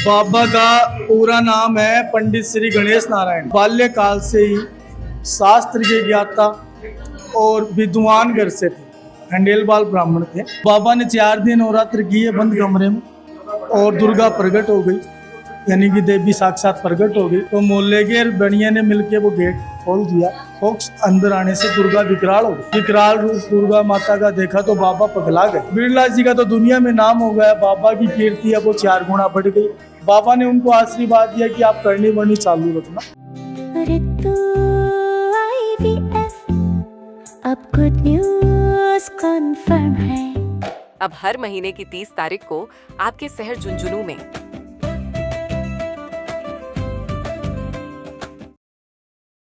बाबा का पूरा नाम है पंडित श्री गणेश नारायण। बाल्यकाल से ही शास्त्र के ज्ञाता और विद्वान घर से थे, खंडेलवाल ब्राह्मण थे। बाबा ने 4 दिन नवरात्र किए बंद कमरे में और दुर्गा प्रकट हो गई, यानी कि देवी साक्षात प्रकट हो गई। तो मोहल्ले के बनिया ने मिलके वो गेट खोल दिया। फोक्स अंदर आने से दुर्गा विकराल हो गई। विकराल रूप दुर्गा माता का देखा तो बाबा पगला गए। बिरला जी का तो दुनिया में नाम हो गया। बाबा की कीर्ति अब वो 4 गुना बढ़ गई। बाबा ने उनको आशीर्वाद दिया कि आप करनी बनी चालू रखना। अब गुड न्यूज़ कन्फर्म है। अब हर महीने की 30 तारीख को आपके शहर झुंझुनू में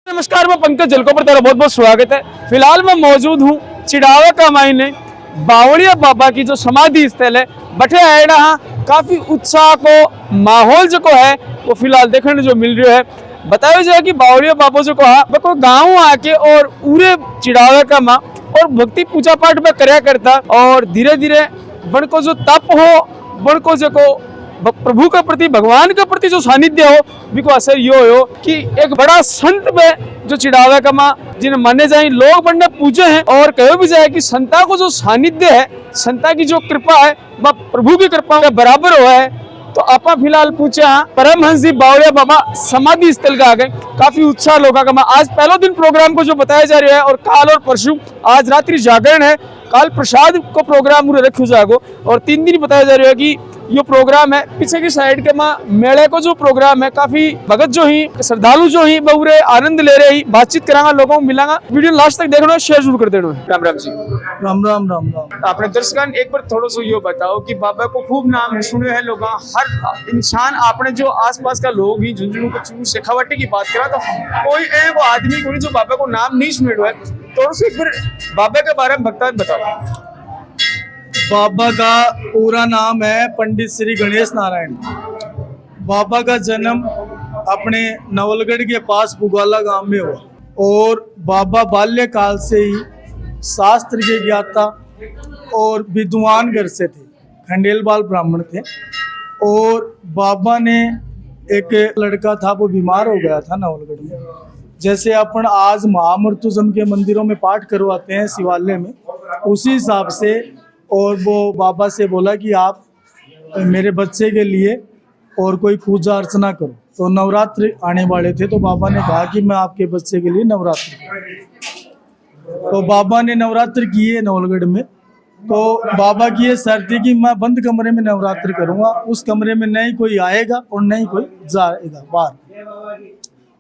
नमस्कार, मैं पंकज जलकोपर, तेरा बहुत बहुत स्वागत है। फिलहाल मैं मौजूद हूँ चिड़ावा का मायने बावड़िया बाबा की जो समाधि स्थल है बठे आएड़ा। काफी उत्साह को माहौल जो को है वो फिलहाल देखने जो मिल रहा है। बताया जाए कि बावड़िया बाबा जो को गाँव आके और पूरे चिड़ावा का माँ और भक्ति पूजा पाठ में करया करता और धीरे धीरे बन को जो तप हो, बन को जो को प्रभु के प्रति, भगवान के प्रति जो सानिध्य हो, बिको असर यो हो कि एक बड़ा संत में जो चिड़ावे का माँ जिन्हें माने जाए लोग बनने पूजे हैं। और कहो भी जाए कि संता को जो सानिध्य है, संता की जो कृपा है वह प्रभु की कृपा के बराबर हुआ है। तो आपा फिलहाल पूछे परमहंस जी बावड़िया बाबा समाधि स्थल का आ गए। काफी उत्साह लोगों का। आज पहला दिन प्रोग्राम को जो बताया जा रहा है और काल और परसों आज रात्रि जागरण है, काल प्रसाद को प्रोग्राम रखो जागो और 3 दिन बताया जा रहा है कि ये प्रोग्राम है। पीछे की साइड के माँ मेले को जो प्रोग्राम है, काफी भगत जो ही श्रद्धालु जो ही बहुरे आनंद ले रहे ही, बातचीत करांगा, लोगों को मिलांगा। वीडियो लास्ट तक देखना, शेयर जरूर कर देना। राम राम जी। राम राम राम राम। आपने दर्शकन एक बार थोड़ा सा ये बताओ कि बाबा को खूब नाम है, सुने हैं लोग, हर इंसान आपने जो आसपास का लोग ही झुंझुनू को शेखावटी की बात करा तो कोई है वो आदमी कोई जो बाबा को नाम नहीं सुने हुआ है। थोड़ा सा एक बार बाबा के बारे में भक्ता बताओ। बाबा का पूरा नाम है पंडित श्री गणेश नारायण। बाबा का जन्म अपने नवलगढ़ के पास बुगाला गांव में हुआ और बाबा बाल्यकाल से ही शास्त्र के ज्ञाता और विद्वान घर से थे, खंडेलवाल ब्राह्मण थे। और बाबा ने एक लड़का था, वो बीमार हो गया था नवलगढ़ में। जैसे अपन आज महामृत्युंजय के मंदिरों में पाठ करवाते हैं शिवालय में, उसी हिसाब से और वो बाबा से बोला कि आप मेरे बच्चे के लिए और कोई पूजा अर्चना करो। तो नवरात्र आने वाले थे तो बाबा ने कहा कि मैं आपके बच्चे के लिए नवरात्र करूं। तो बाबा ने नवरात्र किए नवलगढ़ में। तो बाबा की ये शर्त थी कि मैं बंद कमरे में नवरात्र करूंगा, उस कमरे में नहीं कोई आएगा और नहीं कोई जाएगा बाहर।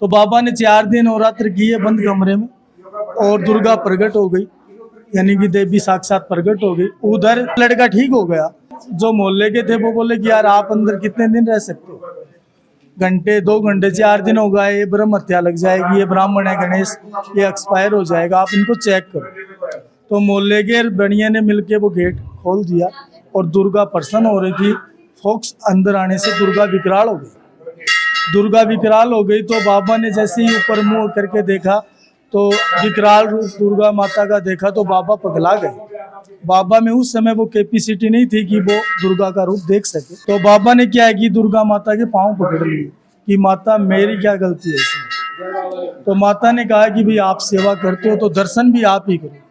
तो बाबा ने 4 दिन नवरात्र किए बंद कमरे में और दुर्गा प्रकट हो गई, यानी कि देवी साक्षात प्रकट हो गई। उधर लड़का ठीक हो गया। जो मोहल्ले के थे वो बोले कि यार आप अंदर कितने दिन रह सकते हो, घंटे 2 घंटे 4 दिन हो गए, ये ब्रह्म हत्या लग जाएगी, ये ब्राह्मण है गणेश, ये एक्सपायर हो जाएगा, आप इनको चेक करो। तो मोहल्ले के बनिया ने मिलके वो गेट खोल दिया और दुर्गा प्रसन्न हो रही थी। फोक्स अंदर आने से दुर्गा विकराल हो गई। दुर्गा विकराल हो गई तो बाबा ने जैसे ही ऊपर मुँह करके देखा तो विकराल रूप दुर्गा माता का देखा तो बाबा पगला गए। बाबा में उस समय वो कैपेसिटी नहीं थी कि वो दुर्गा का रूप देख सके। तो बाबा ने क्या है कि दुर्गा माता के पांव पकड़ लिए कि माता मेरी क्या गलती है इसमें। तो माता ने कहा कि भाई आप सेवा करते हो तो दर्शन भी आप ही करो।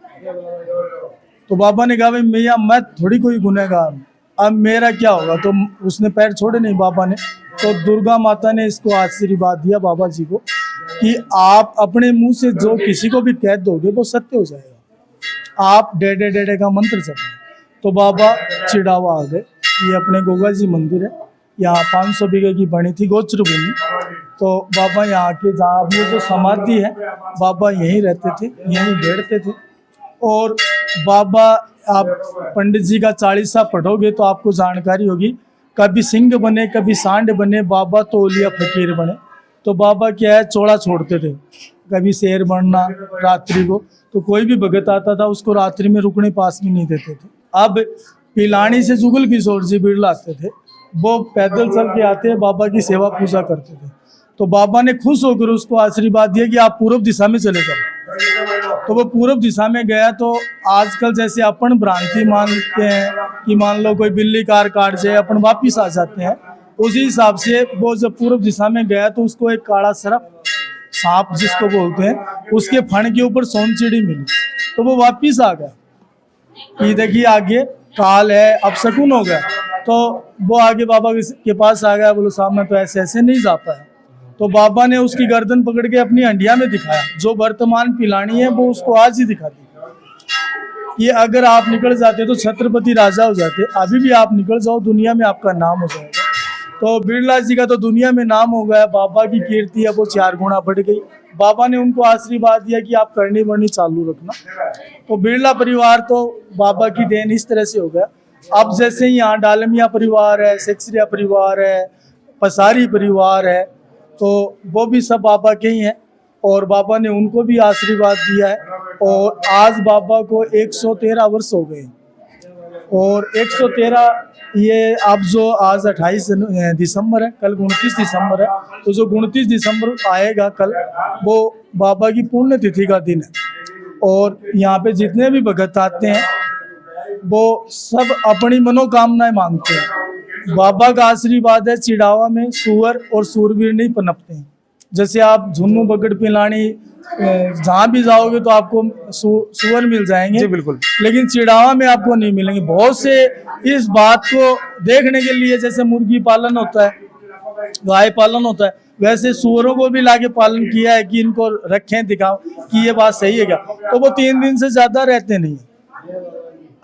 तो बाबा ने कहा भाई मैया मैं थोड़ी कोई गुनहगार हूँ, अब मेरा क्या होगा। तो उसने पैर छोड़े नहीं बाबा ने। तो दुर्गा माता ने इसको आशीर्वाद दिया बाबा जी को कि आप अपने मुंह से जो किसी को भी कह दोगे वो सत्य हो जाएगा, आप डेडे डेडे का मंत्र जपना। तो बाबा चिड़ावा आ गए। ये अपने गोगा जी मंदिर है, यहाँ 500 बीघे की बनी थी गोचर भूमि। तो बाबा यहाँ के जहाँ भी जो समाधि है बाबा यहीं रहते थे, यहीं बैठते थे। और बाबा आप पंडित जी का 40सा पढ़ोगे तो आपको जानकारी होगी, कभी सिंह बने कभी सांड बने, बाबा तो ओलिया फकीर बने। तो बाबा क्या है चौड़ा छोड़ते थे, कभी शेर बनना रात्रि को। तो कोई भी भगत आता था उसको रात्रि में रुकने पास भी नहीं देते थे। अब पिलानी से जुगल किशोर जी बिरला आते थे, वो पैदल चल के आते हैं, बाबा की सेवा पूजा करते थे। तो बाबा ने खुश होकर उसको आशीर्वाद दिया कि आप पूर्व दिशा में चले जाओ। तो वो पूर्व दिशा में गया। तो आजकल जैसे अपन भ्रांति मानते हैं कि मान लो कोई बिल्ली कार काट जाए अपन वापिस आ जाते हैं, उसी हिसाब से वो जब पूर्व दिशा में गया तो उसको एक काला सरप सांप जिसको बोलते हैं उसके फण के ऊपर सोन चिड़ी मिली, तो वो वापिस आ गया कि देखिए आगे काल है, अब शकुन हो गया। तो वो आगे बाबा के पास आ गया, बोलो साहब मैं तो ऐसे ऐसे नहीं जा पाया। तो बाबा ने उसकी गर्दन पकड़ के अपनी हंडिया में दिखाया, जो वर्तमान पिलानी है वो उसको आज ही दिखा दी कि अगर आप निकल जाते तो छत्रपति राजा हो जाते, अभी भी आप निकल जाओ दुनिया में आपका नाम हो जाएगा। तो बिरला जी का तो दुनिया में नाम हो गया, बाबा की कीर्ति है वो 4 गुना बढ़ गई। बाबा ने उनको आशीर्वाद दिया कि आप करनी बढ़नी चालू रखना। तो बिरला परिवार तो बाबा की देन इस तरह से हो गया। अब जैसे यहाँ डालमिया परिवार है, सेक्सरिया परिवार है, पसारी परिवार है, तो वो भी सब बाबा के ही हैं और बाबा ने उनको भी आशीर्वाद दिया है। और आज बाबा को 113 वर्ष हो गए और 113 ये अब जो आज 28 दिसंबर है, कल 29 दिसंबर है, तो जो 29 दिसंबर आएगा कल, वो बाबा की पुण्य तिथि का दिन है। और यहाँ पे जितने भी भगत आते हैं वो सब अपनी मनोकामनाएं मांगते हैं। बाबा का आशीर्वाद है, चिड़ावा में सूअर और सूरवीर नहीं पनपते हैं। जैसे आप झुन्नू बगड़ पिलानी जहाँ भी जाओगे तो आपको सूअर मिल जाएंगे, जी बिल्कुल, लेकिन चिड़ावा में आपको नहीं मिलेंगे। बहुत से इस बात को देखने के लिए, जैसे मुर्गी पालन होता है, गाय पालन होता है, वैसे सूअरों को भी लाके पालन किया है कि इनको रखें, दिखाओ कि ये बात सही है क्या। तो वो 3 दिन से ज्यादा रहते नहीं।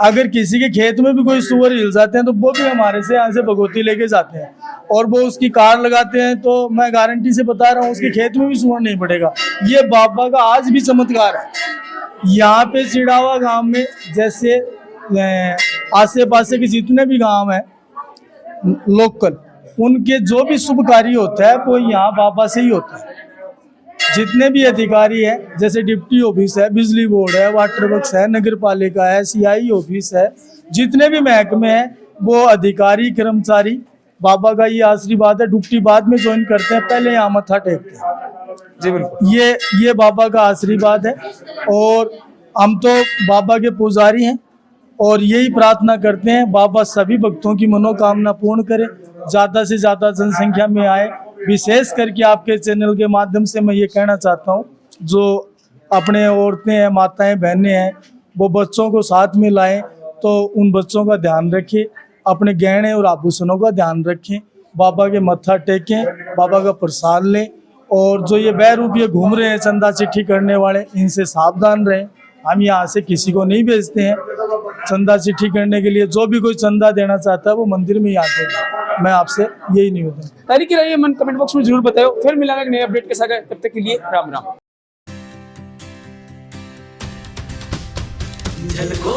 अगर किसी के खेत में भी कोई सूअर हिल जाते हैं तो वो भी हमारे से यहाँ से भगवती लेके जाते हैं और वो उसकी कार लगाते हैं। तो मैं गारंटी से बता रहा हूँ उसके खेत में भी सूअर नहीं पड़ेगा। ये बाबा का आज भी चमत्कार है। यहाँ पे चिड़ावा गांव में जैसे आसे पासे के जितने भी गांव हैं लोकल, उनके जो भी शुभ कार्य होता है वो यहाँ बाबा से ही होता है। जितने भी अधिकारी हैं, जैसे डिप्टी ऑफिस है, बिजली बोर्ड है, वाटर वर्क्स है, नगर पालिका है, CI ऑफिस है, जितने भी महकमे हैं वो अधिकारी कर्मचारी बाबा का ये आशीर्वाद है, डुबकी बाद में ज्वाइन करते हैं, पहले यहाँ मत्था टेकते हैं। जी बिल्कुल, ये बाबा का आशीर्वाद है और हम तो बाबा के पुजारी हैं और यही प्रार्थना करते हैं बाबा सभी भक्तों की मनोकामना पूर्ण करें, ज़्यादा से ज़्यादा जनसंख्या में आए। विशेष करके आपके चैनल के माध्यम से मैं ये कहना चाहता हूँ, जो अपने औरतें हैं, माताएं, बहनें हैं, वो बच्चों को साथ में लाएं, तो उन बच्चों का ध्यान रखें, अपने गहने और आभूषणों का ध्यान रखें, बाबा के मत्था टेकें, बाबा का प्रसाद लें। और जो ये बहरूपिये घूम रहे हैं चंदा चिट्ठी करने वाले, इनसे सावधान रहें। हम यहाँ से किसी को नहीं भेजते हैं चंदा चिट्ठी करने के लिए। जो भी कोई चंदा देना चाहता है वो मंदिर में ही आके दे। मैं आपसे यही निवेदन। तारीख रहिए मन कमेंट बॉक्स में जरूर बताओ। फिर मिलेंगे एक नए अपडेट के साथ, तब तक के लिए राम राम। झलको